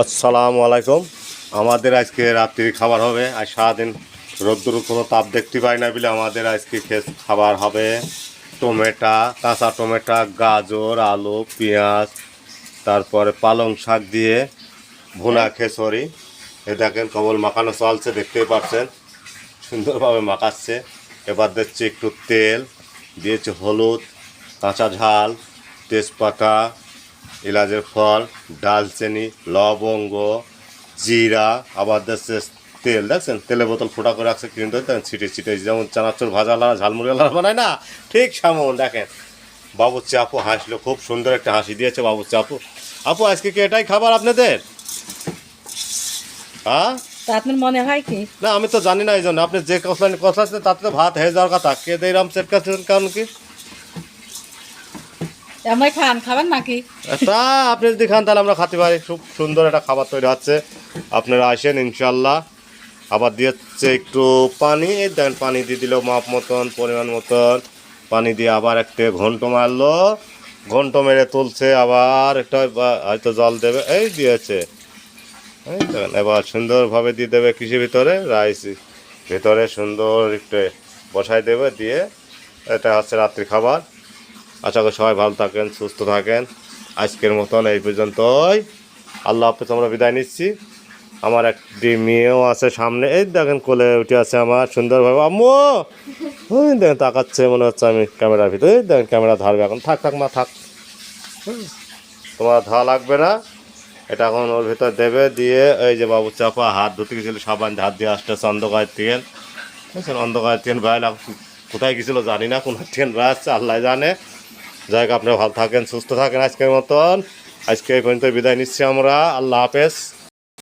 আসসালামু আলাইকুম। আমাদের আজকে রাত্রির খাবার হবে। আজ সারাদিন রোদ্দুর কোনো তাপ দেখতে পাই না বলে আমাদের আজকে খাবার হবে টমেটো, কাঁচা টমেটো, গাজর, আলু, পেঁয়াজ, তারপরে পালং শাক দিয়ে ভুনা খেসরি। এ দেখেন কবল মাখানো চলছে, দেখতেই পাচ্ছেন সুন্দরভাবে মাখাচ্ছে। এবার দিচ্ছে একটু তেল, দিয়েছে হলুদ, কাঁচা ঝাল, তেজপাতা, এলাচের ফল, ডালচিনি, লবঙ্গ, জিরা, আবার দেখছে তেল। দেখছেন তেলের বোতল ফোটা করে রাখছে কিন্তু দেখেন ছিটে ছিটে, যেমন চানাচুর ভাজা লাড়া ঝালমুড়ি লাড়া বানায় না, ঠিক সেমন। দেখেন বাবুর্চি আপু হাসলো, খুব সুন্দর একটা হাসি দিয়েছে বাবুর্চি আপু। আপু আজকে কি এটাই খাবার আপনাদের? হ্যাঁ, তা আপনার মনে হয় কি? না আমি তো জানি না, এই জন্য আপনি যে কথা আছে তাতে তো ভাত হয়ে যাওয়ার কথা। কে দেরাম সেট করছেন কারণ কি? আমায় খাবেন নাকি? তা আপনি যদি খান তাহলে আমরা খাতে পারি। খুব সুন্দর একটা খাবার তৈরি হচ্ছে, আপনারা আসেন ইনশাল্লাহ। আবার দিয়েছে একটু পানি, এই দেখেন পানি দিয়ে দিল মাপ মতন, পরিমাণ মতন পানি দিয়ে আবার একটা ঘন্ট মারলো, ঘন্ট মেরে তুলছে, আবার একটা হয়তো জল দেবে, এই দিয়েছে। এই দেখেন এবার সুন্দরভাবে দিয়ে দেবে কৃষি ভিতরে, রাইস ভিতরে সুন্দর একটু বসাই দেবে দিয়ে। এটা হচ্ছে রাত্রি খাবার। আশা করি সবাই ভালো থাকেন, সুস্থ থাকেন। আজকের মতন এই পর্যন্তই। আল্লাহ হাফেজ, আমরা বিদায় নিচ্ছি। আমার একটি মেয়েও আছে সামনে, এই দেখেন কোলে উঠে আছে আমার সুন্দরভাবে। আম্মু ওই দেখেন তাকাচ্ছে, মনে হচ্ছে আমি ক্যামেরার ভিতরে। এই দেখেন ক্যামেরা ধরবে এখন। থাক থাক মা থাক, তোমার ধোয়া লাগবে না। এটা এখন ওর ভিতর দেবে দিয়ে, এই যে বাবু চাপা হাত ধুতে গেছিলো, সাবান হাত দিয়ে আসতেছে অন্ধকারের তেল। বুঝছেন, অন্ধকারের তেল বাইরে কোথায় গেছিলো জানি না, কোন ট্রেন আসছে আল্লাহ জানে। যাই হোক, আপনারা ভালো থাকেন, সুস্থ থাকেন। আজকের মতন আজকে এই পর্যন্ত বিদায় নিচ্ছি আমরা। আল্লাহ হাফেজ।